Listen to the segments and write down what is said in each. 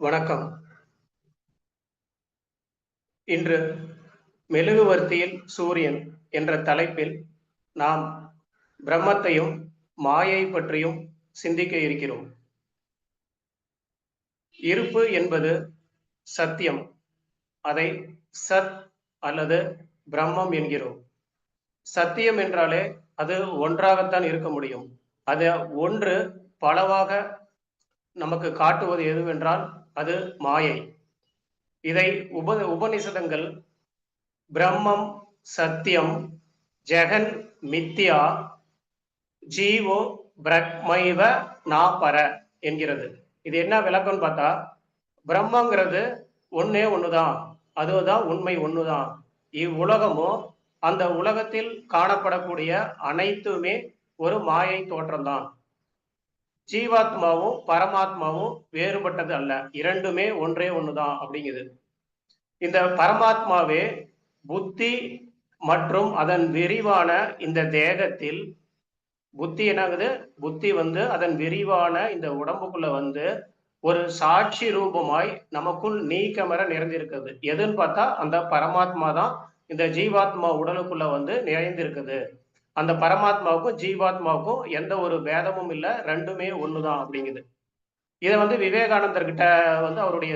வணக்கம். இன்று மெழுகுவர்த்தியில் சூரியன் என்ற தலைப்பில் நாம் பிரம்மத்தையும் மாயை பற்றியும் சிந்திக்க இருக்கிறோம். இருப்பு என்பது சத்தியம். அதை சத் அல்லது பிரம்மம் என்கிறோம். சத்தியம் என்றாலே அது ஒன்றாகத்தான் இருக்க முடியும். அது ஒன்று பலவாக நமக்கு காட்டுவது எதுவென்றால் அது மாயை. இதை உபநிஷதங்கள் பிரம்மம் சத்தியம், ஜெகன் மித்யா, ஜீவோ பிரக்மைவ நாபர என்கிறது. இது என்ன விளக்கம்னு பார்த்தா, பிரம்மங்கிறது ஒன்னே ஒண்ணுதான், அதுதான் உண்மை ஒண்ணுதான். இவ்வுலகமும் அந்த உலகத்தில் காணப்படக்கூடிய அனைத்துமே ஒரு மாயை தோற்றம்தான். ஜீவாத்மாவும் பரமாத்மாவும் வேறுபட்டது அல்ல, இரண்டுமே ஒன்றே ஒண்ணுதான் அப்படிங்குது. இந்த பரமாத்மாவே புத்தி மற்றும் அதன் விரிவான இந்த தேகத்தில், புத்தி என்னாகுது, புத்தி அதன் விரிவான இந்த உடம்புக்குள்ள ஒரு சாட்சி ரூபமாய் நமக்குள் நீக்கமர நிறைந்திருக்குது. எதுன்னு பார்த்தா அந்த பரமாத்மா தான் இந்த ஜீவாத்மா உடலுக்குள்ள நிறைந்திருக்குது. அந்த பரமாத்மாவுக்கும் ஜீவாத்மாவுக்கும் எந்த ஒரு பேதமும் இல்லை, ரெண்டுமே ஒண்ணுதான் அப்படிங்குது. இதை விவேகானந்தர் கிட்ட அவருடைய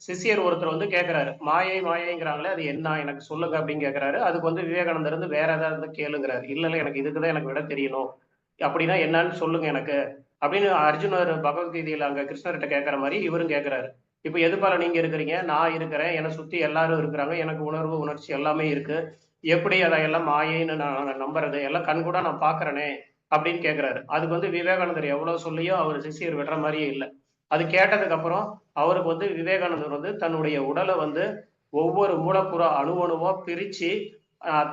சிஷ்யர் ஒருத்தர் கேட்கிறாரு, மாயை மாயைங்கிறாங்களே அது என்ன, எனக்கு சொல்லுங்க அப்படின்னு கேட்கிறாரு. அதுக்கு விவேகானந்தர் வேற ஏதாவது கேளுங்கிறாரு. இல்ல எனக்கு இதுக்குதான் எனக்கு விட தெரியணும், அப்படின்னா என்னன்னு சொல்லுங்க எனக்கு அப்படின்னு அர்ஜுனர் பகவத்கீதையில அங்க கிருஷ்ணர்கிட்ட கேட்கிற மாதிரி இவரும் கேட்கிறாரு. இப்ப எதுபால நீங்க இருக்கிறீங்க, நான் இருக்கிறேன், என்னை சுத்தி எல்லாரும் இருக்கிறாங்க, எனக்கு உணர்வு உணர்ச்சி எல்லாமே இருக்கு, எப்படி அதையெல்லாம் மாயைன்னு நான் நம்புறது, எல்லாம் கண்கூட நான் பாக்குறேனே அப்படின்னு கேட்கிறாரு. அதுக்கு விவேகானந்தர் எவ்வளவு சொல்லியோ அவர் சிஷியர் விடுற மாதிரியே இல்லை. அது கேட்டதுக்கு அப்புறம் அவருக்கு விவேகானந்தர் தன்னுடைய உடலை ஒவ்வொரு மூலப்புற அணுவா பிரிச்சு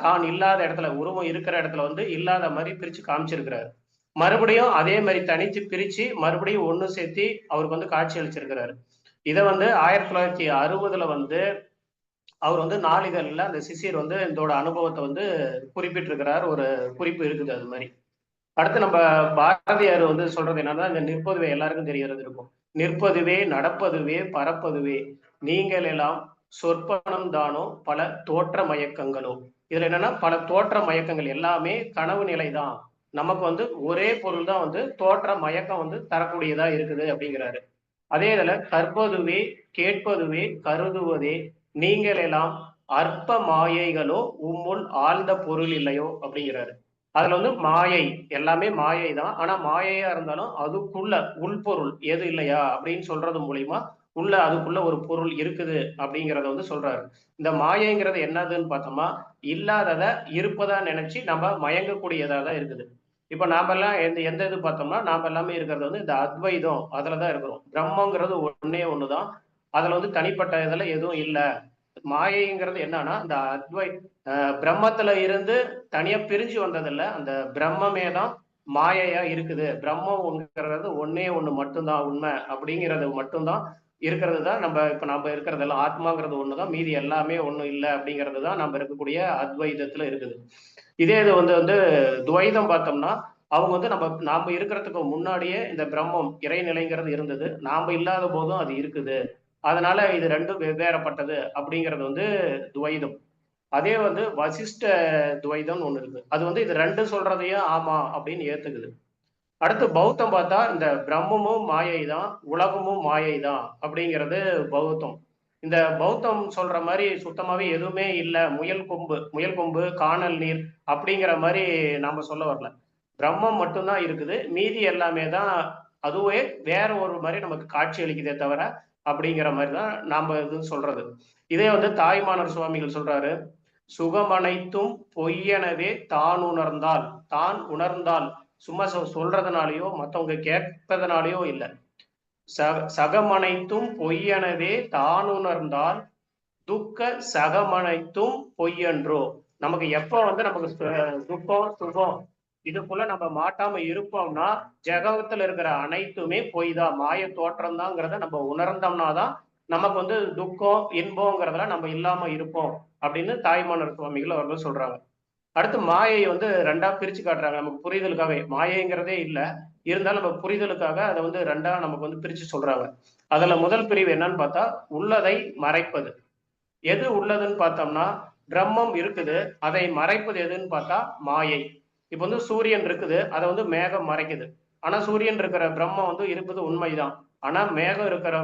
தான் இல்லாத இடத்துல, உருவம் இருக்கிற இடத்துல இல்லாத மாதிரி பிரிச்சு காமிச்சிருக்கிறாரு. மறுபடியும் அதே மாதிரி தனிச்சு பிரிச்சு மறுபடியும் ஒண்ணு சேர்த்தி அவருக்கு காட்சி அளிச்சிருக்கிறாரு. இதை 1960 அவர் நாளிதழில் அந்த சிஷியர் இதோட அனுபவத்தை குறிப்பிட்டிருக்கிறார். ஒரு குறிப்பு இருக்குது அது மாதிரி. அடுத்து நம்ம பாரதியார் சொல்றது என்னன்னா, இந்த நிற்பதுவே எல்லாருக்கும் தெரியறது இருக்கும். நிற்பதுவே நடப்பதுவே பறப்பதுவே நீங்கள் எல்லாம் சொற்பனம் தானோ பல தோற்ற மயக்கங்களோ. இதுல என்னன்னா, பல தோற்ற மயக்கங்கள் எல்லாமே கனவு நிலைதான். நமக்கு ஒரே பொருள் தான் தோற்ற மயக்கம் தரக்கூடியதா இருக்குது அப்படிங்கிறாரு. அதே இதுல கற்பதுவே கேட்பதுவே கருதுவதே நீங்கள் எல்லாம் அற்ப மாயைகளோ உம்முள் ஆழ்ந்த பொருள் இல்லையோ அப்படிங்கிறாரு. அதுல மாயை எல்லாமே மாயை தான். ஆனா மாயையா இருந்தாலும் அதுக்குள்ள உள்பொருள் எது இல்லையா அப்படின்னு சொல்றது மூலியமா உள்ள அதுக்குள்ள ஒரு பொருள் இருக்குது அப்படிங்கிறத சொல்றாரு. இந்த மாயைங்கிறது என்னதுன்னு பார்த்தோமா, இல்லாதத இருப்பதா நினைச்சு நம்ம மயங்கக்கூடியதா தான் இருக்குது. இப்ப நாம எல்லாம் எந்த இது பார்த்தோம்னா, நாம எல்லாமே இருக்கிறது இந்த அத்வைதம், அதுலதான் இருக்கிறோம். பிரம்மங்கிறது ஒன்னே ஒண்ணுதான். அதுல தனிப்பட்ட இதுல எதுவும் இல்லை. மாயைங்கிறது என்னன்னா, இந்த பிரம்மத்துல இருந்து தனியா பிரிஞ்சு வந்ததில்ல, அந்த பிரம்மமே தான் மாயையா இருக்குது. பிரம்மங்கிறது ஒன்னே ஒண்ணு மட்டும்தான் உண்மை அப்படிங்கிறது மட்டும்தான் இருக்கிறது தான். நம்ம இருக்கிறதெல்லாம் ஆத்மாங்கிறது ஒண்ணுதான், மீதி எல்லாமே ஒண்ணும் இல்லை அப்படிங்கிறது தான் நம்ம இருக்கக்கூடிய அத்வைதத்துல இருக்குது. இதே இது துவைதம் பார்த்தோம்னா, அவங்க நாம இருக்கிறதுக்கு முன்னாடியே இந்த பிரம்மம் இறைநிலைங்கிறது இருந்தது, நாம இல்லாத போதும் அது இருக்குது, அதனால இது ரெண்டும் வெவ்வேறப்பட்டது அப்படிங்கிறது துவைதம். அதே வசிஷ்ட துவைதம் ஒண்ணு இருக்கு. அது இது ரெண்டு சொல்றதையும் ஆமா அப்படின்னு ஏத்துக்குது. அடுத்து பௌத்தம் பார்த்தா, இந்த பிரம்மமும் மாயை தான், உலகமும் மாயை தான் அப்படிங்கிறது பௌத்தம். இந்த பௌத்தம் சொல்ற மாதிரி சுத்தமாவே எதுவுமே இல்லை, முயல் கொம்பு காணல் நீர் அப்படிங்கிற மாதிரி நாம சொல்ல வரல. பிரம்மம் மட்டும்தான் இருக்குது, மீதி எல்லாமே தான் அதுவே வேற ஒரு மாதிரி நமக்கு காட்சி அளிக்குதே தவிர அப்படிங்கிற மாதிரி தான் நாம இது சொல்றது. இதே தாய்மானர் சுவாமிகள் சொல்றாரு, சுகமனைத்தும் பொய்யெனவே தான் உணர்ந்தால், சும்மா சொல்றதுனாலயோ மத்தவங்க கேட்பதனாலயோ இல்லை, சகமனைத்தும் பொய்யெனவே தான் உணர்ந்தால் துக்க சகமனைத்தும் பொய்யன்றோ. நமக்கு எப்ப நமக்கு துக்கம் சுகம் இதுக்குள்ள நம்ம மாட்டாம இருப்போம்னா, ஜெகத்துல இருக்கிற அனைத்துமே பொய் தான், மாய தோற்றம் தான்ங்கிறத நம்ம உணர்ந்தோம்னா தான் நமக்கு துக்கம் இன்பங்கிறதுல நம்ம இல்லாம இருப்போம் அப்படின்னு தாய்மானர் சுவாமிகள் அவர்கள் சொல்றாங்க. அடுத்து மாயை வந்து ரெண்டா பிரிச்சு காட்டுறாங்க நமக்கு புரிதலுக்காக. மாயைங்கிறதே இல்ல, இருந்தாலும் நம்ம புரிதலுக்காக அதை வந்து ரெண்டா நமக்கு வந்து பிரிச்சு சொல்றாங்க. அதுல முதல் பிரிவு என்னன்னு பார்த்தா உள்ளதை மறைப்பது. எது உள்ளதுன்னு பார்த்தோம்னா பிரம்மம் இருக்குது, அதை மறைப்பது எதுன்னு பார்த்தா மாயை. இப்ப வந்து சூரியன் இருக்குது, அதை வந்து மேகம் மறைக்குது. ஆனா சூரியன் இருக்கிற பிரம்மம் வந்து இருப்பது உண்மைதான். ஆனா மேகம் இருக்கிற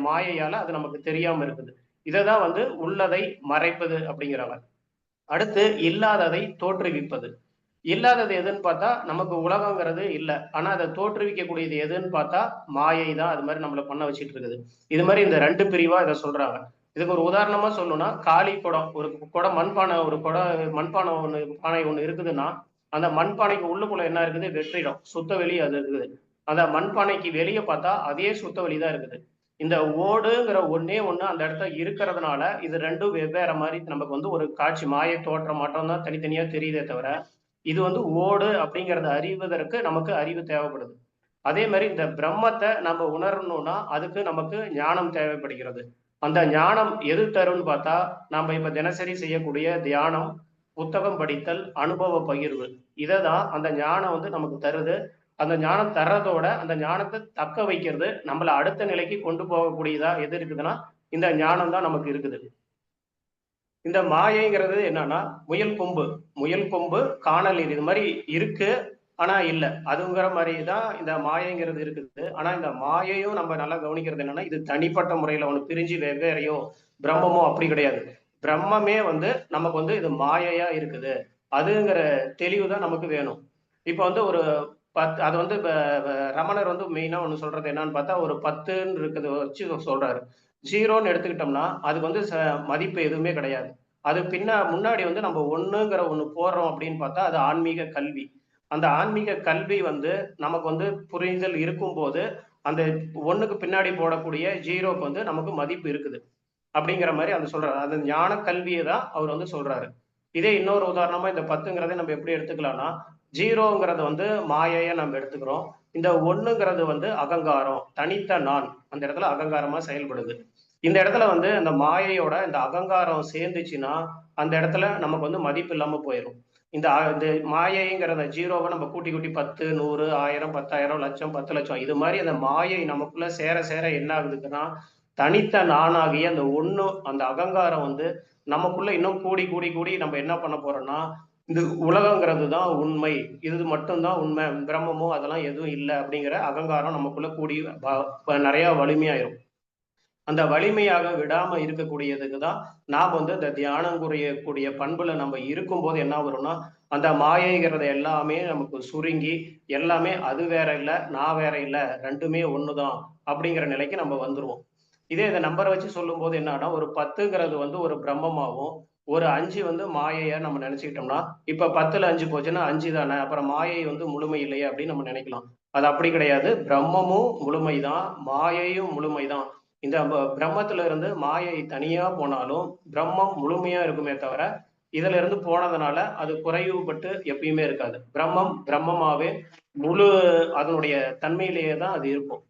மாயையால அது நமக்கு தெரியாம இருக்குது. இததான் வந்து உள்ளதை மறைப்பது அப்படிங்கிறாங்க. அடுத்து இல்லாததை தோற்றுவிப்பது. இல்லாதது எதுன்னு பார்த்தா நமக்கு உலகங்கிறது இல்ல. ஆனா அதை தோற்றுவிக்கக்கூடியது எதுன்னு பார்த்தா மாயை தான் அது மாதிரி நம்மள பண்ண வச்சுட்டு இருக்குது. இது மாதிரி இந்த ரெண்டு பிரிவா இதை சொல்றாங்க. இதுக்கு ஒரு உதாரணமா சொல்லணும்னா காளி குடம், ஒரு குடம் மண்பானை, ஒரு குடம் மண்பானை ஒண்ணு, பானை ஒண்ணு இருக்குதுன்னா அந்த மண்பானைக்கு உள்ளுக்குள்ள என்ன இருக்குது? வெற்றிடம், சுத்த வெளி அது இருக்குது. அந்த மண்பானைக்கு வெளியே பார்த்தா அதே சுத்த வெளி தான் இருக்குது. இந்த ஓடுங்கிற ஒன்னே ஒண்ணு அந்த இடத்துல இருக்கிறதுனால இது ரெண்டும் வெவ்வேறு மாதிரி நமக்கு வந்து ஒரு காட்சி மாய தோற்றம் மட்டும் தான் தனித்தனியா தெரியுதே தவிர, இது வந்து ஓடு அப்படிங்கறத அறிவதற்கு நமக்கு அறிவு தேவைப்படுது. அதே மாதிரி இந்த பிரம்மத்தை நம்ம உணரணும்னா அதுக்கு நமக்கு ஞானம் தேவைப்படுகிறது. அந்த ஞானம் எது தரும்னு பார்த்தா நம்ம இப்ப தினசரி செய்யக்கூடிய தியானம், புத்தகம் படித்தல், அனுபவ பகிர்வு, இதை தான் அந்த ஞானம் வந்து நமக்கு தருது. அந்த ஞானம் தர்றதோட அந்த ஞானத்தை தக்க வைக்கிறது, நம்மளை அடுத்த நிலைக்கு கொண்டு போகக்கூடியதா எது இருக்குதுன்னா இந்த ஞானம் தான் நமக்கு இருக்குது. இந்த மாயைங்கிறது என்னன்னா முயல் கொம்பு, முயல் கொம்பு காணல் இது மாதிரி இருக்கு ஆனா இல்ல, அதுங்கிற மாதிரி தான் இந்த மாயைங்கிறது இருக்குது. ஆனா இந்த மாயையும் நம்ம நல்லா கவனிக்கிறது என்னன்னா இது தனிப்பட்ட முறையில ஒண்ணு பிரிஞ்சு வெவ்வேறையோ பிரம்மமோ அப்படி கிடையாது. பிரம்மமே வந்து நமக்கு வந்து இது மாயையா இருக்குது அதுங்கிற தெளிவு தான் நமக்கு வேணும். இப்ப வந்து ஒரு அது வந்து ரமணர் வந்து மெயினா ஒண்ணு சொல்றது என்னன்னு பார்த்தா ஒரு 10ன்னு இருக்கிறத வச்சு சொல்றாரு. ஜீரோன்னு எடுத்துக்கிட்டோம்னா அதுக்கு வந்து மதிப்பு எதுவுமே கிடையாது. அது முன்னாடி வந்து நம்ம ஒண்ணுங்கிற ஒண்ணு போடுறோம் அப்படின்னு பார்த்தா அது ஆன்மீக கல்வி. அந்த ஆன்மீக கல்வி வந்து நமக்கு வந்து புரிதல் இருக்கும்போது அந்த ஒண்ணுக்கு பின்னாடி போடக்கூடிய ஜீரோக்கு வந்து நமக்கு மதிப்பு இருக்குது அப்படிங்கிற மாதிரி அந்த சொல்றாரு. அந்த ஞான கல்வியை தான் அவர் வந்து சொல்றாரு. இதே இன்னொரு உதாரணமா இந்த 10ங்கிறதை நம்ம எப்படி எடுத்துக்கலாம்னா, ஜீரோங்கிறது வந்து மாயையை நம்ம எடுத்துக்கிறோம். இந்த ஒண்ணுங்கிறது வந்து அகங்காரம், தனித்த நான், அந்த இடத்துல அகங்காரமா செயல்படுது. இந்த இடத்துல வந்து அந்த மாயையோட இந்த அகங்காரம் சேர்ந்துச்சுன்னா அந்த இடத்துல நமக்கு வந்து மதிப்பு இல்லாம போயிடும். இந்த மாயைங்கிற ஜீரோவை நம்ம கூட்டி கூட்டி 10, 100, 1000, 10,000, லட்சம், 10,00,000 இது மாதிரி அந்த மாயை நமக்குள்ள சேர சேர என்ன ஆகுதுன்னா தனித்த நானாகிய அந்த ஒண்ணு, அந்த அகங்காரம் வந்து நமக்குள்ள இன்னும் கூடி கூடி கூடி நம்ம என்ன பண்ண போறோம்னா இந்த உலகங்கிறது தான் உண்மை, இது மட்டும்தான் உண்மை, பிரம்மமோ அதெல்லாம் எதுவும் இல்லை அப்படிங்கிற அகங்காரம் நமக்குள்ள கூடி நிறைய வலிமையாயிரும். அந்த வலிமையாக விடாம இருக்கக்கூடியதுக்கு தான் நாம் வந்து இந்த தியானம் கூடிய பண்புல நம்ம இருக்கும்போது என்ன வரும்னா அந்த மாயைங்கிறத எல்லாமே நமக்கு சுருங்கி எல்லாமே அது வேற இல்லை நான் வேற இல்லை ரெண்டுமே ஒண்ணுதான் அப்படிங்கிற நிலைக்கு நம்ம வந்துருவோம். இதே இதை நம்பரை வச்சு சொல்லும் போது என்னன்னா ஒரு 10ங்கிறது வந்து ஒரு பிரம்மமாகவும் ஒரு 5 வந்து மாயையா நம்ம நினைச்சுக்கிட்டோம்னா இப்ப 10ல் 5 போச்சுன்னா 5 தானே, அப்புறம் மாயை வந்து முழுமை இல்லையே அப்படின்னு நம்ம நினைக்கலாம். அது அப்படி கிடையாது. பிரம்மமும் முழுமைதான், மாயையும் முழுமைதான். இந்த பிரம்மத்துல இருந்து மாயை தனியா போனாலும் பிரம்மம் முழுமையா இருக்குமே தவிர இதுல இருந்து போனதுனால அது குறைவுபட்டு எப்பயுமே இருக்காது. பிரம்மம் பிரம்மமாவே முழு அதனுடைய தன்மையிலேயே தான் அது இருக்கும்.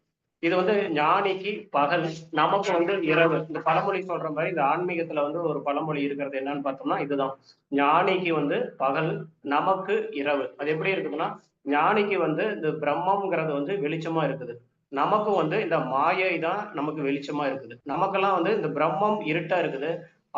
இது வந்து ஞானிக்கு பகல், நமக்கு வந்து இரவு. இந்த பழமொழி சொல்ற மாதிரி இந்த ஆன்மீகத்துல வந்து ஒரு பழமொழி இருக்கிறது என்னன்னு பார்த்தோம்னா இதுதான். ஞானிக்கு வந்து பகல், நமக்கு இரவு. அது எப்படி இருக்குதுன்னா ஞானிக்கு வந்து இந்த பிரம்மம்ங்கிறது வந்து வெளிச்சமா இருக்குது, நமக்கு வந்து இந்த மாயை தான் நமக்கு வெளிச்சமா இருக்குது. நமக்கெல்லாம் வந்து இந்த பிரம்மம் இருட்டா இருக்குது,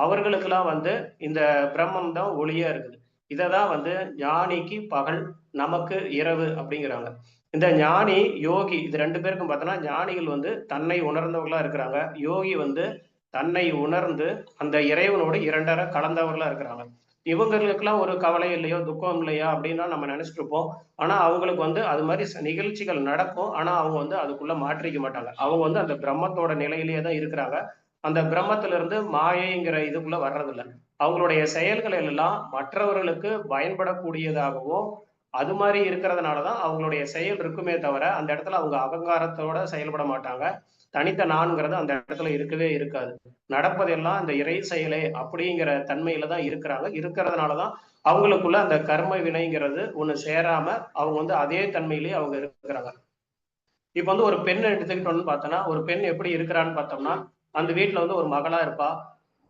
அவர்களுக்கெல்லாம் வந்து இந்த பிரம்மம் தான் ஒளியா இருக்குது. இததான் வந்து ஞானிக்கு பகல், நமக்கு இரவு அப்படிங்கிறாங்க. இந்த ஞானி யோகி இது ரெண்டு பேருக்கும் பார்த்தோன்னா ஞானிகள் வந்து தன்னை உணர்ந்தவர்களா இருக்கிறாங்க, யோகி வந்து தன்னை உணர்ந்து அந்த இறைவனோடு இரண்டரை கலந்தவர்களா இருக்கிறாங்க. இவங்களுக்கெல்லாம் ஒரு கவலை இல்லையோ துக்கம் இல்லையா அப்படின்னா நம்ம நினைச்சிட்டு இருப்போம். ஆனா அவங்களுக்கு வந்து அது மாதிரி நிகழ்ச்சிகள் நடக்கும். ஆனா அவங்க வந்து அதுக்குள்ள மாற்றிக்க மாட்டாங்க. அவங்க வந்து அந்த பிரம்மத்தோட நிலையிலேயே தான் இருக்கிறாங்க. அந்த பிரம்மத்துல இருந்து மாயைங்கிற இதுக்குள்ள வர்றதில்ல. அவங்களுடைய செயல்கள் எல்லாம் மற்றவர்களுக்கு பயன்படக்கூடியதாகவும் அது மாதிரி இருக்கிறதுனாலதான் அவங்களுடைய செயல் இருக்குமே தவிர அந்த இடத்துல அவங்க அகங்காரத்தோட செயல்பட மாட்டாங்க. தனித்த நான்கிறது அந்த இடத்துல இருக்கவே இருக்காது. நடப்பதெல்லாம் அந்த இறை செயலே அப்படிங்கிற தன்மையில தான் இருக்கிறாங்க. இருக்கிறதுனாலதான் அவங்களுக்குள்ள அந்த கர்ம வினைங்கிறது ஒண்ணு சேராம அவங்க வந்து அதே தன்மையிலேயே அவங்க இருக்கிறாங்க. இப்ப வந்து ஒரு பெண் எடுத்துக்கிட்டோம்னு பார்த்தோம்னா ஒரு பெண் எப்படி இருக்கிறான்னு பார்த்தோம்னா அந்த வீட்டுல வந்து ஒரு மகளா இருப்பா,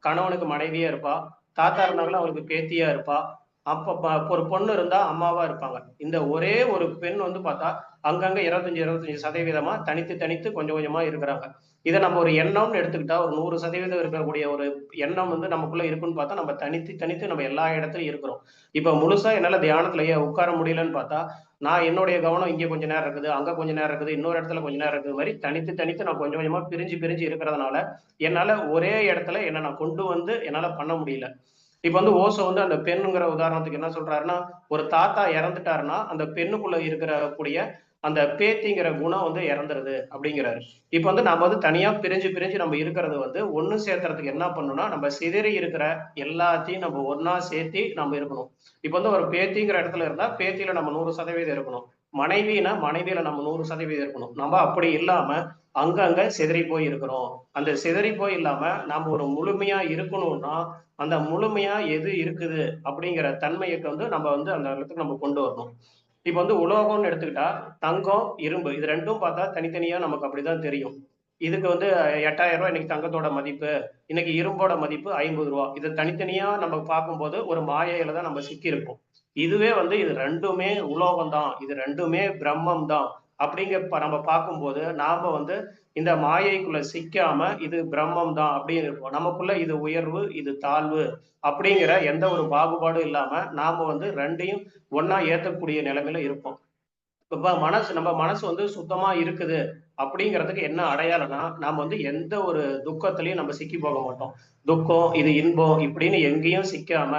கணவனுக்கு மனைவியா இருப்பா, தாத்தா இருந்தாங்கன்னா அவளுக்கு பேத்தியா இருப்பா, அப்ப ஒரு பொண்ணு இருந்தா அம்மாவா இருப்பாங்க. இந்த ஒரே ஒரு பெண் வந்து பார்த்தா, அங்கங்க 25% தனித்து தனித்து கொஞ்சம் கொஞ்சமா இருக்கிறாங்க. இத நம்ம ஒரு எண்ணம்னு எடுத்துக்கிட்டா, ஒரு 100% இருக்கக்கூடிய ஒரு எண்ணம் வந்து நமக்குள்ள இருக்குன்னு பார்த்தா, நம்ம தனித்து தனித்து நம்ம எல்லா இடத்துலயும் இருக்கிறோம். இப்ப முழுசா என்னால தியானத்துல ஏன் உட்கார முடியலன்னு பார்த்தா, நான் என்னுடைய கவனம் இங்க கொஞ்ச நேரம் இருக்குது, அங்க கொஞ்ச நேரம் இருக்குது, இன்னொரு இடத்துல கொஞ்ச நேரம் இருக்குது மாரி தனித்து தனித்து நான் கொஞ்சம் கொஞ்சமா பிரிஞ்சு பிரிஞ்சு இருக்கிறதுனால, என்னால ஒரே இடத்துல என்ன நான் கொண்டு வந்து என்னால பண்ண முடியல. இப்ப வந்து ஓஷோ வந்து அந்த பெண்ணுங்கிற உதாரணத்துக்கு என்ன சொல்றாருன்னா, ஒரு தாத்தா இறந்துட்டாருன்னா, அந்த பெண்ணுக்குள்ள இருக்கிற கூடிய அந்த பேத்திங்கிற குணம் வந்து இறந்துருது அப்படிங்கிறாரு. இப்ப வந்து நம்ம வந்து தனியா பிரிஞ்சு பிரிஞ்சு நம்ம இருக்கிறது வந்து ஒண்ணு சேர்த்துறதுக்கு என்ன பண்ணணும்னா, நம்ம சிதறி இருக்கிற எல்லாத்தையும் நம்ம ஒண்ணா சேர்த்தி நம்ம இருக்கணும். இப்ப வந்து ஒரு பேத்திங்கிற இடத்துல இருந்தா, பேத்தியில நம்ம 100% இருக்கணும். மனைவினா மனைவியில நம்ம 100% இருக்கணும். நம்ம அப்படி இல்லாம அங்கங்க சிதறி போய் இருக்கிறோம். அந்த சிதறி போய் இல்லாம நாம ஒரு முழுமையா இருக்கணும்னா, அந்த முழுமையா எது இருக்குது அப்படிங்கிற தன்மைக்கு வந்து நம்ம வந்து அந்த இடத்துக்கு நம்ம கொண்டு வரணும். இப்ப வந்து உலோகம்னு எடுத்துக்கிட்டா, தங்கம், இரும்பு இது 2ம் பார்த்தா தனித்தனியா நமக்கு அப்படிதான் தெரியும். இதுக்கு வந்து ரூ. 8,000 இன்னைக்கு தங்கத்தோட மதிப்பு. இன்னைக்கு இரும்போட மதிப்பு ரூ. 50. இத தனித்தனியா நம்ம பார்க்கும்போது ஒரு மாயையில தான் நம்ம சிக்கியிருப்போம். இதுவே வந்து இது 2மே உலோகம் தான். இது 2மே பிரம்மம் தான். நம்ம பார்க்கும்போது, நாம வந்து இந்த மாயைக்குள்ள சிக்காம இது பிரம்மம் தான் அப்படின்னு இருப்போம். நமக்குள்ள இது உயர்வு, இது தாழ்வு அப்படிங்கிற எந்த ஒரு பாகுபாடும் இல்லாம நாம வந்து 2யும் ஒண்ணா ஏத்தக்கூடிய நிலைமையில இருப்போம். இப்ப நம்ம மனசு வந்து சுத்தமா இருக்குது அப்படிங்கிறதுக்கு என்ன அடையாளம்னா, நாம வந்து எந்த ஒரு துக்கத்திலயும் நம்ம சிக்கி போக மாட்டோம். துக்கம், இது இன்பம் இப்படின்னு எங்கேயும் சிக்காம,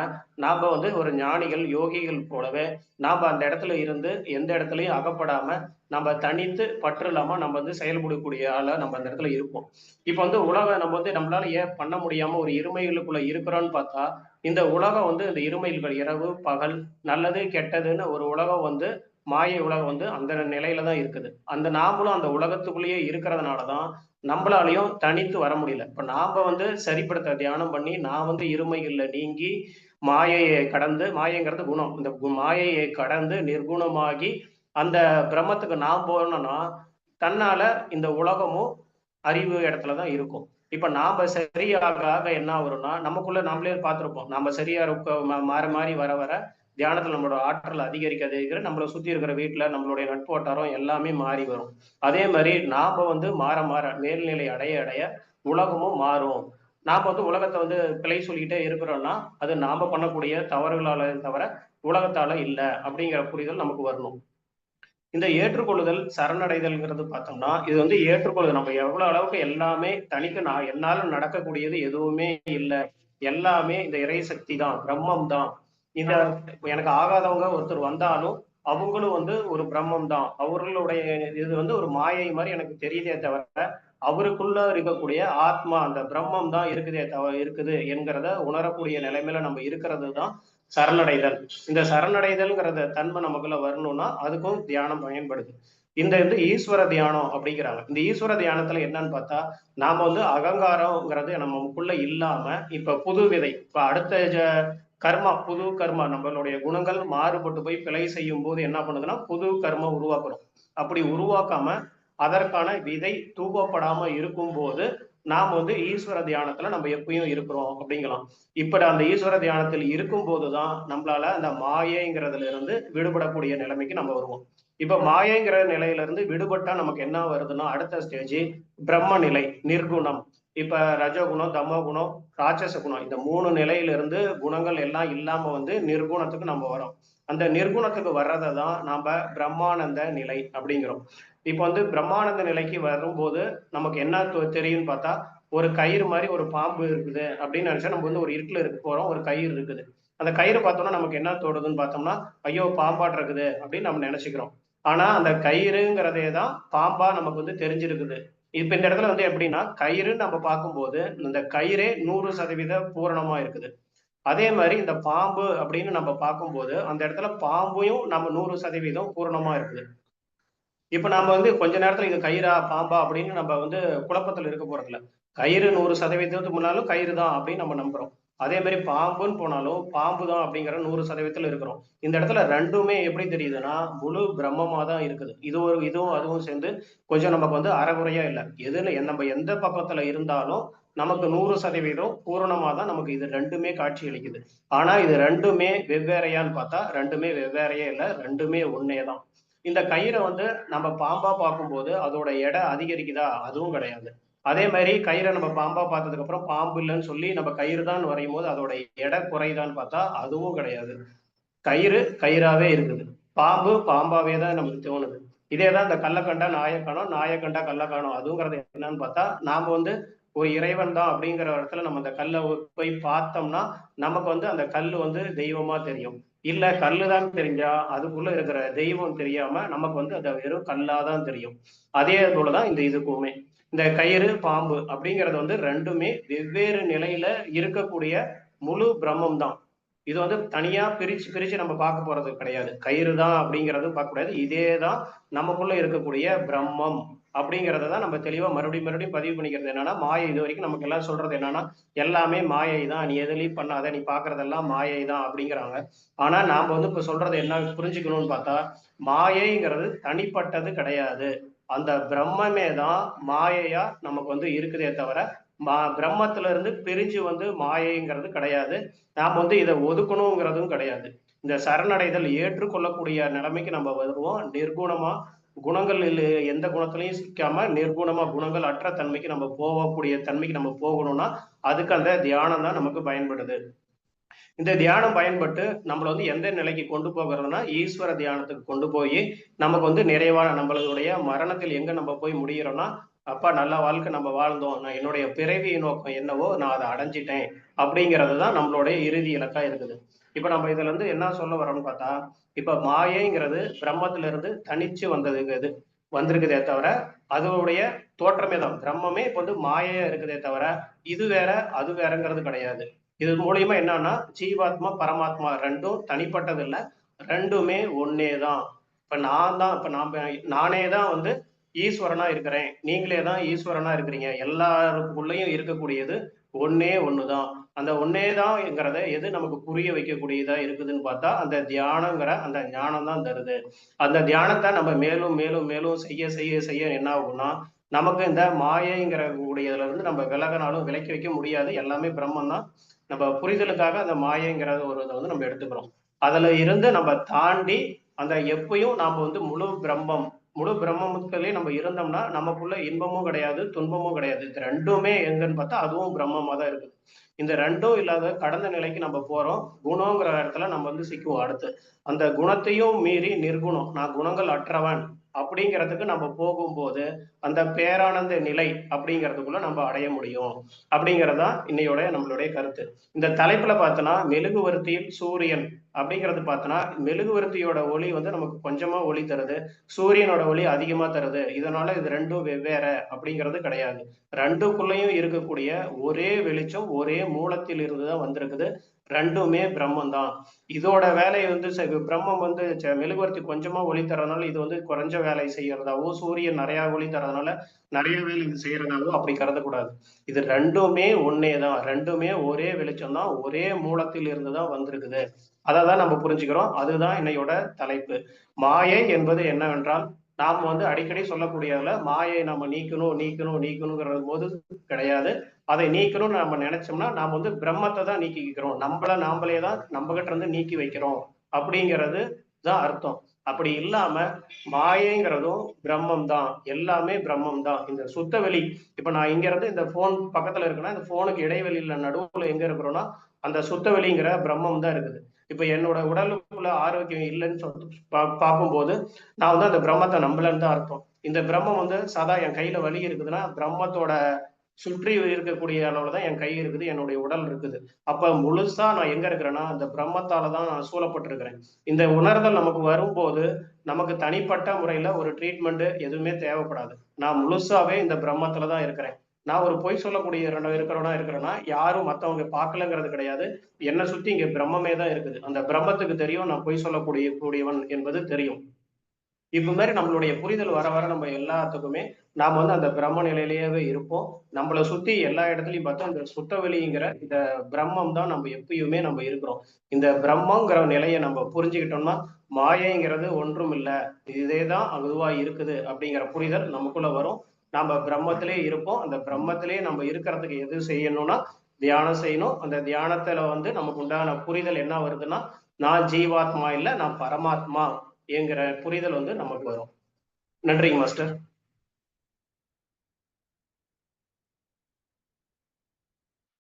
நாம வந்து ஒரு ஞானிகள், யோகிகள் போலவே நாம அந்த இடத்துல இருந்து எந்த இடத்துலயும் அகப்படாம, நம்ம தனித்து பற்று இல்லாம நம்ம வந்து செயல்படக்கூடிய ஆளா நம்ம அந்த இடத்துல இருப்போம். இப்ப வந்து உலகம் நம்ம வந்து நம்மளால ஏன் பண்ண முடியாம ஒரு இருமைகளுக்குள்ள இருக்கிறோம்னு பார்த்தா, இந்த உலகம் வந்து இந்த இருமைகள் இரவு, பகல், நல்லது, கெட்டதுன்னு ஒரு உலகம் வந்து மாயை உலகம் வந்து அந்த நிலையில தான் இருக்குது. நாமளும் அந்த உலகத்துக்குள்ளேயே இருக்கிறதுனால தான், நம்பளாலயும் தனித்து வர முடியல. இப்ப நாம வந்து சரிப்படுத்த தியானம் பண்ணி, நான் வந்து இருமைகள்ல நீங்கி, மாயையை கடந்து மாயைங்கிறது குணம். இந்த மாயையை கடந்து நிர்குணமாகி, அந்த பிரம்மத்துக்கு நான் போனோம்னா, தன்னால இந்த உலகமும் அறிவு இடத்துல தான் இருக்கும். இப்ப நாம சரியாக ஆக என்ன வரும்னா, நமக்குள்ள நாமளே பார்த்திருப்போம். நாம சரியா மாறி மாறி வர வர தியானத்துல நம்மளோட ஆற்றல் அதிகரிக்க அதிகரிக்க நம்மள சுத்தி இருக்கிற வீட்ல நம்மளுடைய நட்பு வட்டாரம் எல்லாமே மாறி வரும். அதே மாரி நாம வந்து மாற மாற மேல்நிலை அடைய அடைய உலகமும் மாறும். நாம வந்து உலகத்த வந்து பிழை சொல்லிக்கிட்டே இருக்கிறோம்னா, அது நாம பண்ணக்கூடிய தவறுகளால தவிர உலகத்தால இல்ல அப்படிங்கிற புரிதல் நமக்கு வரணும். இந்த ஏற்றுக்கொள்ளுதல், சரணடைதல்ங்கிறது பார்த்தோம்னா, இது வந்து ஏற்றுக்கொள்ளுதல். நம்ம எவ்வளவு அளவுக்கு எல்லாமே தனித்து நான் என்னால நடக்கக்கூடியது எதுவுமே இல்ல. எல்லாமே இந்த இறை சக்தி தான், பிரம்மம் தான். இந்த எனக்கு ஆகாதவங்க ஒருத்தர் வந்தாலும், அவங்களும் வந்து ஒரு பிரம்மம் தான். அவர்களுடைய இது வந்து ஒரு மாயை மாரி எனக்கு தெரியுதே தவிர, அவருக்குள்ள இருக்கக்கூடிய ஆத்மா, அந்த பிரம்மம் தான் இருக்குது என்கிறத உணரக்கூடிய நிலைமையில நம்ம இருக்கிறது தான் சரணடைதல். இந்த சரணடைதல்ங்கிறத தன்மை நமக்குள்ள வரணும்னா, அதுக்கும் தியானம் பயன்படுது. இந்த வந்து ஈஸ்வர தியானம் அப்படிங்கிறாங்க. இந்த ஈஸ்வர தியானத்துல என்னன்னு பார்த்தா, நாம வந்து அகங்காரம்ங்கிறது நமக்குள்ள இல்லாம, இப்ப புது விதை, இப்ப அடுத்த கர்மா, புது கர்மா நம்மளுடைய குணங்கள் மாறுபட்டு போய் பிழை செய்யும்போது என்ன பண்ணுதுன்னா, புது கர்மா உருவாக்குறோம். அப்படி உருவாக்காம, அதற்கான விதை தூவப்படாம இருக்கும்போது, நாம வந்து ஈஸ்வர தியானத்துல நம்ம எப்பயும் இருக்கிறோம் அப்படிங்கலாம். இப்ப அந்த ஈஸ்வர தியானத்தில் இருக்கும்போது தான் நம்மளால அந்த மாயைங்கிறதுல இருந்து விடுபடக்கூடிய நிலைமைக்கு நம்ம வருவோம். இப்ப மாயைங்கிற நிலையில இருந்து விடுபட்டா நமக்கு என்ன வருதுன்னா, அடுத்த ஸ்டேஜ் பிரம்ம நிலை, நிர்குணம். இப்ப ரஜோகுணம், தமோகுணம், ராட்சச குணம் இந்த 3 நிலையிலிருந்து குணங்கள் எல்லாம் இல்லாம வந்து நிர்குணத்துக்கு நம்ம வரோம். அந்த நிர்குணத்துக்கு வர்றத தான் நாம பிரம்மானந்த நிலை அப்படிங்கிறோம். இப்ப வந்து பிரம்மானந்த நிலைக்கு வரும்போது நமக்கு என்ன தெரியும்னு பார்த்தா, ஒரு கயிறு மாரி ஒரு பாம்பு இருக்குது அப்படின்னு நினைச்சா நம்ம வந்து ஒரு இருட்டுல இருக்க போறோம். ஒரு கயிறு இருக்குது. அந்த கயிறு பார்த்தோம்னா நமக்கு என்ன தோணுதுன்னு பார்த்தோம்னா, ஐயோ! பாம்பாட்டம் இருக்குது அப்படின்னு நம்ம நினைச்சுக்கிறோம். ஆனா அந்த கயிறுங்கிறதே தான் பாம்பா நமக்கு வந்து தெரிஞ்சிருக்குது. இப்ப இந்த இடத்துல வந்து எப்படின்னா, கயிறுன்னு நம்ம பார்க்கும்போது, இந்த கயிறே 100% பூரணமா இருக்குது. அதே மாரி இந்த பாம்பு அப்படின்னு நம்ம பார்க்கும்போது, அந்த இடத்துல பாம்பையும் நம்ம 100% பூரணமா இருக்குது. இப்ப நாம வந்து கொஞ்ச நேரத்துல இது கயிறா, பாம்பா அப்படின்னு நம்ம வந்து குழப்பத்துல இருக்க போறதில்ல. கயிறு 100% முன்னாலும் கயிறு தான் அப்படின்னு நம்ம நம்புறோம். அதே மாதிரி பாம்புன்னு போனாலும் பாம்பு தான் அப்படிங்கிற 100% இருக்கிறோம். இந்த இடத்துல ரெண்டுமே எப்படி தெரியுதுன்னா முழு பிரம்மமா தான் இருக்குது. இதுவும் அதுவும் சேர்ந்து கொஞ்சம் நமக்கு வந்து அறகுறையா இல்லை. எதுல நம்ம எந்த பக்கத்துல இருந்தாலும் நமக்கு 100% பூரணமா தான் நமக்கு இது ரெண்டுமே காட்சி அளிக்குது. ஆனா இது ரெண்டுமே வெவ்வேறையான்னு பார்த்தா ரெண்டுமே வெவ்வேறையே இல்லை, ரெண்டுமே ஒன்னே தான். இந்த கயிறை வந்து நம்ம பாம்பா பார்க்கும்போது அதோட எடை அதிகரிக்குதா? அதுவும் கிடையாது. அதே மாதிரி கயிறை நம்ம பாம்பா பார்த்ததுக்கு அப்புறம் பாம்பு இல்லைன்னு சொல்லி நம்ம கயிறு தான் வரையும் போது அதோட எடை குறையுதான்னு பார்த்தா அதுவும் கிடையாது. கயிறு கயிறாவே இருக்குது. பாம்பு பாம்பாவே தான் நமக்கு தோணுது. இதேதான் இந்த கல்லை கண்டா நாயை காணோம், நாயை கண்டா கல்லை காணோம். அதுங்கிறது என்னன்னு பார்த்தா நாம வந்து ஒரு இறைவன் தான் அப்படிங்கிற இடத்துல நம்ம அந்த கல்லை போய் பார்த்தோம்னா நமக்கு வந்து அந்த கல் வந்து தெய்வமா தெரியும். இல்ல கல்லுதான் தெரிஞ்சா அதுக்குள்ள இருக்கிற தெய்வம் தெரியாம நமக்கு வந்து அது வெறும் கல்லாதான் தெரியும். அதே போலதான் இந்த இதுக்குமே இந்த கயிறு பாம்பு அப்படிங்கிறது வந்து ரெண்டுமே வெவ்வேறு நிலையில இருக்கக்கூடிய முழு பிரம்மம் தான். இது வந்து தனியா பிரிச்சு பிரிச்சு நம்ம பார்க்க போறது கிடையாது. கயிறு தான் அப்படிங்கிறது பார்க்க கூடாது. இதே தான் நமக்குள்ள இருக்கக்கூடிய பிரம்மம் அப்படிங்கிறத தான் நம்ம தெளிவா மறுபடியும் மறுபடியும் பதிவு பண்ணிக்கிறது. என்னன்னா மாயை இது வரைக்கும் நமக்கு எல்லாம் சொல்றது என்னன்னா எல்லாமே மாயை தான், நீ எதுலையும் பண்ணாத, நீ பாக்குறதெல்லாம் மாயை தான் அப்படிங்கிறாங்க. ஆனா நாம வந்து இப்ப சொல்றது என்ன புரிஞ்சுக்கணும்னு பார்த்தா மாயைங்கிறது தனிப்பட்டது கிடையாது. அந்த பிரம்மமே தான் மாயையா நமக்கு வந்து இருக்குதே தவிர பிரம்மத்துல இருந்து பிரிஞ்சு வந்து மாயைங்கிறது கிடையாது. நாம் வந்து இதை ஒதுக்கணுங்கிறதும் கிடையாது. இந்த சரணடைதல் ஏற்றுக்கொள்ளக்கூடிய நிலைமைக்கு நம்ம வருவோம். நிர்குணமா குணங்கள் எந்த குணத்திலையும் சிக்காம நிர்குணமா குணங்கள் அற்ற தன்மைக்கு நம்ம போகக்கூடிய தன்மைக்கு நம்ம போகணும்னா அதுக்கு அந்த தியானம் தான் நமக்கு பயன்படுது. இந்த தியானம் பயன்பட்டு நம்மளை வந்து எந்த நிலைக்கு கொண்டு போகிறதுனா ஈஸ்வர தியானத்துக்கு கொண்டு போய் நமக்கு வந்து நிறைவான நம்மளுடைய மரணத்தில் எங்க நம்ம போய் முடிகிறோம்னா அப்பா நல்ல வாழ்க்கை நம்ம வாழ்ந்தோம், நான் என்னுடைய பிறவி நோக்கம் என்னவோ நான் அதை அடைஞ்சிட்டேன் அப்படிங்கிறது தான் நம்மளுடைய இறுதி இலக்கா இருக்குது. இப்ப நம்ம இதுல இருந்து என்ன சொல்ல வரோம்னு பார்த்தா இப்ப மாயைங்கிறது பிரம்மத்துல இருந்து தனிச்சு வந்ததுங்கிறது வந்திருக்குதே தவிர அதோடைய தோற்றமே தான். பிரம்மமே இப்ப வந்து மாயையா இருக்குதே தவிர இது வேற அது வேறங்கிறது கிடையாது. இது மூலியமா என்னன்னா ஜீவாத்மா பரமாத்மா ரெண்டும் தனிப்பட்டது இல்லை, ரெண்டுமே ஒன்னே தான். இப்ப நான் தான் இப்ப நானே தான் வந்து ஈஸ்வரனா இருக்கிறேன், நீங்களே தான் ஈஸ்வரனா இருக்கிறீங்க. எல்லாருக்குள்ளேயும் இருக்கக்கூடியது ஒன்னே ஒண்ணுதான். அந்த ஒன்னே தான்ங்கிறத எது நமக்கு புரிய வைக்கக்கூடியதா இருக்குதுன்னு பார்த்தா அந்த தியானங்கிற அந்த ஞானம் தான் தருது. அந்த தியானத்தை நம்ம மேலும் மேலும் மேலும் செய்ய செய்ய செய்ய என்ன ஆகும்னா நமக்கு இந்த மாயைங்கிற கூடியதுல இருந்து நம்ம விலகினாலும் விலக்கி வைக்க முடியாது. எல்லாமே பிரம்மன் தான். நம்ம புரிதலுக்காக அந்த மாயைங்கிற ஒரு இதை வந்து நம்ம எடுத்துக்கிறோம். அதுல இருந்து நம்ம தாண்டி அந்த எப்பயும் நாம வந்து முழு பிரம்மத்திலே நம்ம இருந்தோம்னா நமக்குள்ள இன்பமும் கிடையாது, துன்பமும் கிடையாது. இது ரெண்டுமே எங்கன்னு பார்த்தா அதுவும் பிரம்மமா தான் இருக்குது. இந்த ரெண்டும் இல்லாத கடந்த நிலைக்கு நம்ம போறோம். குணங்கிற இடத்துல நம்ம வந்து சிக்குவோம். அடுத்து அந்த குணத்தையும் மீறி நிர்குணம், நான் குணங்கள் அற்றவன் அப்படிங்கிறதுக்கு நம்ம போகும்போது அந்த பேரானந்த நிலை அப்படிங்கிறதுக்குள்ள நம்ம அடைய முடியும் அப்படிங்கிறதா இன்னையோட நம்மளுடைய கருத்து. இந்த தலைப்புல பார்த்தோன்னா மெழுகுவர்த்தியில் சூரியன் அப்படிங்கிறது பார்த்தோன்னா மெழுகுவர்த்தியோட ஒளி வந்து நமக்கு கொஞ்சமா ஒளி தருது, சூரியனோட ஒளி அதிகமா தருது. இதனால இது ரெண்டும் வெவ்வேறு அப்படிங்கிறது கிடையாது. ரெண்டுக்குள்ளேயும் இருக்கக்கூடிய ஒரே வெளிச்சம் ஒரே மூலத்தில் இருந்து தான் வந்திருக்குது. ரெண்டுமே பிரம்மம் தான். இதோட வேலையை வந்து பிரம்மம் வந்து மெழுகுவர்த்தி கொஞ்சமா ஒளி தரதுனால இது வந்து குறைஞ்ச வேலை செய்யறதாவோ, சூரியன் நிறைய ஒளி தரதுனால நிறைய வேலை இது செய்யறதாவோ அப்படி கருதக்கூடாது. இது ரெண்டுமே ஒன்னே தான், ரெண்டுமே ஒரே வெளிச்சம் தான், ஒரே மூலத்தில் இருந்து தான் வந்திருக்குது. அதை தான் நம்ம புரிஞ்சுக்கிறோம். அதுதான் இன்னையோட தலைப்பு. மாயை என்பது என்னவென்றால் நாம் வந்து அடிக்கடி சொல்லக்கூடியதுல மாயை நம்ம நீக்கணும் நீக்கணும் நீக்கணுங்கிற போது கிடையாது. அதை நீக்கணும்னு நம்ம நினைச்சோம்னா நாம் வந்து பிரம்மத்தை தான் நீக்கிக்கிறோம், நாமளே தான் நம்ம கிட்ட இருந்து நீக்கி வைக்கிறோம் அப்படிங்கிறது தான் அர்த்தம். அப்படி இல்லாம மாயைங்கிறதும் பிரம்மம் தான், எல்லாமே பிரம்மம் தான். இந்த சுத்த வெளி இப்ப நான் இங்க இருந்து இந்த போன் பக்கத்துல இருக்குன்னா இந்த போனுக்கு இடைவெளியில நடுவுல எங்க இருக்கிறோம்னா அந்த சுத்த வெளிங்கிற பிரம்மம் தான் இருக்குது. இப்ப என்னோட உடலுக்குள்ள ஆரோக்கியம் இல்லைன்னு சொல்லி பார்க்கும்போது நான் வந்து அந்த பிரம்மத்தை நம்பலன்னு தான் அர்த்தம். இந்த பிரம்மம் வந்து சதா என் கையில வலி இருக்குதுன்னா பிரம்மத்தோட சுற்றி இருக்கக்கூடிய அளவுல தான் என் கை இருக்குது, என்னுடைய உடல் இருக்குது. அப்ப முழுசா நான் எங்க இருக்கிறேன்னா அந்த பிரம்மத்தால தான் நான் சூழப்பட்டிருக்கிறேன். இந்த உணர்தல் நமக்கு வரும்போது நமக்கு தனிப்பட்ட முறையில ஒரு ட்ரீட்மெண்ட் எதுவுமே தேவைப்படாது. நான் முழுசாவே இந்த பிரம்மத்துல தான் இருக்கிறேன். நான் ஒரு பொய் சொல்லக்கூடிய இருக்கிறேன்னா யாரும் மத்தவங்க பார்க்கலங்கிறது கிடையாது. என்னை சுத்தி இங்க பிரம்மமே தான் இருக்குது. அந்த பிரம்மத்துக்கு தெரியும் நான் பொய் சொல்லக்கூடியவன் என்பது தெரியும். இப்ப மாதிரி நம்மளுடைய புரிதல் வர வர நம்ம எல்லாத்துக்குமே நாம வந்து அந்த பிரம்ம நிலையிலேயே இருப்போம். நம்மளை சுத்தி எல்லா இடத்துலயும் பார்த்தா இந்த சுத்தவெளிங்கிற இந்த பிரம்மம் தான் நம்ம எப்பயுமே நம்ம இருக்கிறோம். இந்த பிரம்மங்கிற நிலையை நம்ம புரிஞ்சுக்கிட்டோம்னா மாயைங்கிறது ஒன்றும் இல்லை, இதேதான் அதுவா இருக்குது அப்படிங்கிற புரிதல் நமக்குள்ள வரும். நம்ம பிரம்மத்திலே இருப்போம். அந்த பிரம்மத்திலே நம்ம இருக்கிறதுக்கு எது செய்யணும்னா தியானம் செய்யணும். அந்த தியானத்துல வந்து நமக்கு உண்டான புரிதல் என்ன வருதுன்னா, நான் ஜீவாத்மா இல்லை, நான் பரமாத்மா என்கிற புரிதல் வந்து நமக்கு வரும். நன்றிங்க மாஸ்டர்.